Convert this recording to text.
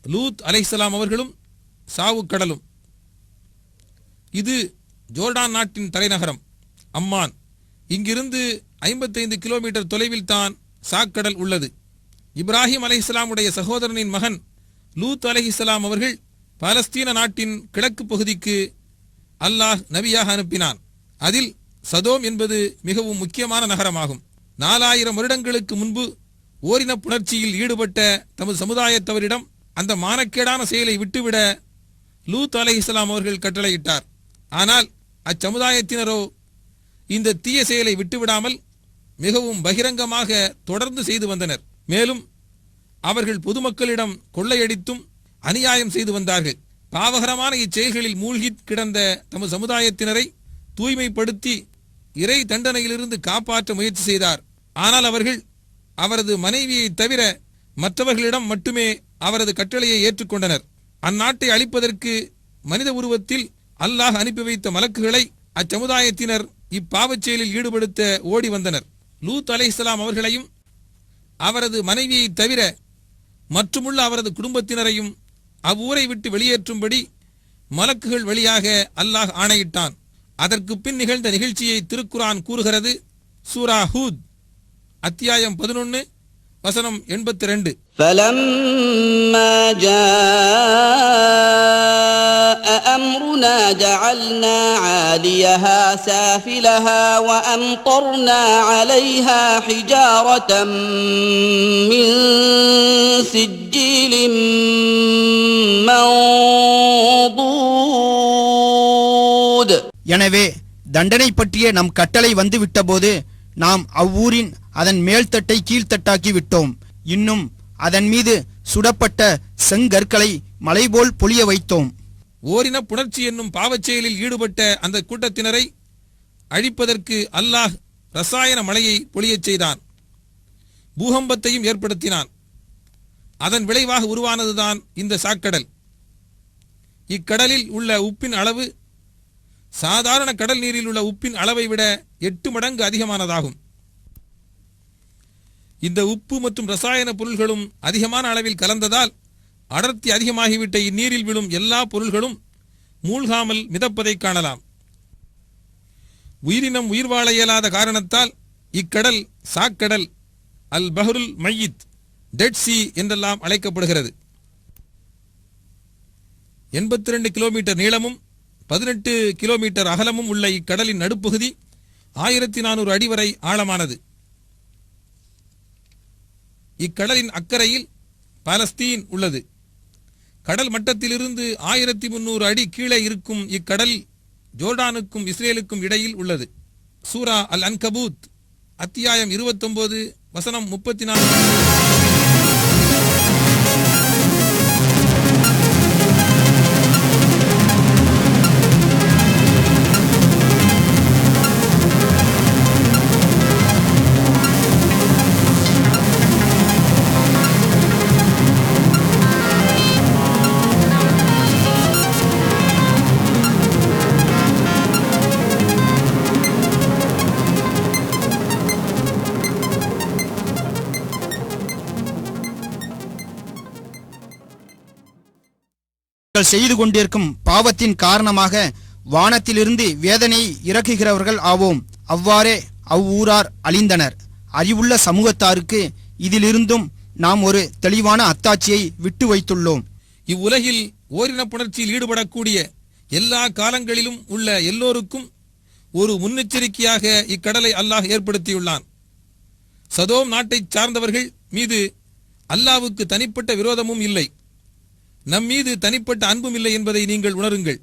லூத் அலைஹிஸ்ஸலாம் அவர்களும் சாவு கடலும். இது ஜோர்டான் நாட்டின் தலைநகரம் அம்மான். இங்கிருந்து 55 கிலோமீட்டர் தொலைவில் தான் சாக்கடல் உள்ளது. இப்ராஹிம் அலைஹிஸ்ஸலாமுடைய சகோதரனின் மகன் லூத் அலைஹிஸ்ஸலாம் அவர்கள் பாலஸ்தீன நாட்டின் கிழக்கு பகுதிக்கு அல்லாஹ் நபியாக அனுப்பினான். அதில் சதோம் என்பது மிகவும் முக்கியமான நகரமாகும். 4000 வருடங்களுக்கு முன்பு ஓரின புணர்ச்சியில் ஈடுபட்ட தமது சமுதாயத்தவரிடம் அந்த மானக்கேடான செயலை விட்டுவிட லூத் அலைஹிஸ்ஸலாம் அவர்கள் கட்டளையிட்டார். ஆனால் அச்சமுதாயத்தினரோ இந்த தீய செயலை விட்டுவிடாமல் மிகவும் பகிரங்கமாக தொடர்ந்து செய்து வந்தனர். மேலும் அவர்கள் பொதுமக்களிடம் கொள்ளையடித்தும் அநியாயம் செய்து வந்தார்கள். பாவகரமான இச்செயல்களில் மூழ்கி கிடந்த தமது சமுதாயத்தினரை தூய்மைப்படுத்தி இறை தண்டனையிலிருந்து காப்பாற்ற முயற்சி செய்தார். ஆனால் அவர்கள் அவரது மனைவியை தவிர மற்றவர்களிடம் மட்டுமே அவரது கட்டளையை ஏற்றுக்கொண்டனர். அந்நாட்டை அழிப்பதற்கு மனித உருவத்தில் அல்லாஹ் அனுப்பி வைத்த மலக்குகளை அச்சமுதாயத்தினர் இப்பாவச் செயலில் ஈடுபடுத்த ஓடி வந்தனர். லூத் அலைஹிஸ்ஸலாம் அவர்களையும் அவரது மனைவியை தவிர மற்றுமுள்ள அவரது குடும்பத்தினரையும் அவ்வூரை விட்டு வெளியேற்றும்படி மலக்குகள் வழியாக அல்லாஹ் ஆணையிட்டான். அதற்கு பின் நிகழ்ந்த நிகழ்ச்சியை திருக்குரான் கூறுகிறது. சூரா ஹூத் அத்தியாயம் 11 வசனம் 82. فَلَمَّا جَاءَ أَمْرُنَا جَعَلْنَا عَالِيَهَا سَافِلَهَا وَأَمْطَرْنَا عَلَيْهَا حِجَارَةً مِّن سِجِّيلٍ مَّنضُودٍ. எனவே தண்டனை பற்றிய நம் கட்டளை வந்து விட்டபோது நாம் அவ்வூரின் அதன் மேல்தட்டை கீழ்த்தட்டாக்கி விட்டோம். இன்னும் அதன் மீது சுடப்பட்ட செங்கற்களை மலைபோல் பொழிய வைத்தோம். ஓரின புணர்ச்சி என்னும் பாவச் செயலில் ஈடுபட்ட அந்த கூட்டத்தினரை அழிப்பதற்கு அல்லாஹ் ரசாயன மழையை பொழியச் செய்தான். பூகம்பத்தையும் ஏற்படுத்தினான். அதன் விளைவாக உருவானதுதான் இந்த சாக்கடல். இக்கடலில் உள்ள உப்பின் அளவு சாதாரண கடல் நீரில் உள்ள உப்பின் அளவை விட 8 மடங்கு அதிகமானதாகும். இந்த உப்பு மற்றும் ரசாயன பொருள்களும் அதிகமான அளவில் கலந்ததால் அடர்த்தி அதிகமாகிவிட்ட இந்நீரில் விழும் எல்லா பொருள்களும் மூழ்காமல் மிதப்பதை காணலாம். உயிரினம் உயிர் வாழ இயலாத காரணத்தால் இக்கடல் சாக்கடல், அல் பஹ்ருல் மையித், டெட் சி என்றெல்லாம் அழைக்கப்படுகிறது. 82 கிலோமீட்டர் நீளமும் 18 கிலோமீட்டர் அகலமும் உள்ள இக்கடலின் நடுப்பகுதி 1400 அடி வரை ஆழமானது. இக்கடலின் அக்கறையில் பாலஸ்தீன் உள்ளது. கடல் மட்டத்திலிருந்து 1300 அடி கீழே இருக்கும் இக்கடல் ஜோர்டானுக்கும் இஸ்ரேலுக்கும் இடையில் உள்ளது. சூரா அல் அன்கபூத் அத்தியாயம் 29 வசனம் 34. செய்து கொண்டிருக்கும் பாவத்தின் காரணமாக வானத்திலிருந்து வேதனை இறக்குகிறவர்கள் ஆவோம். அவ்வாறே அவ்வூரார் அழிந்தனர். அறிவுள்ள சமூகத்தாருக்கு இதிலிருந்தும் நாம் ஒரு தெளிவான அத்தாட்சியை விட்டு வைத்துள்ளோம். இவ்வுலகில் ஓரின புணர்ச்சியில் ஈடுபடக்கூடிய எல்லா காலங்களிலும் உள்ள எல்லோருக்கும் ஒரு முன்னெச்சரிக்கையாக இக்கடலை அல்லாஹ் ஏற்படுத்தியுள்ளான். சதோம் நாட்டைச் சார்ந்தவர்கள் மீது அல்லாஹ்வுக்கு தனிப்பட்ட விரோதமும் இல்லை, நம் மீது தனிப்பட்ட அன்பும் இல்லை என்பதை நீங்கள் உணருங்கள்.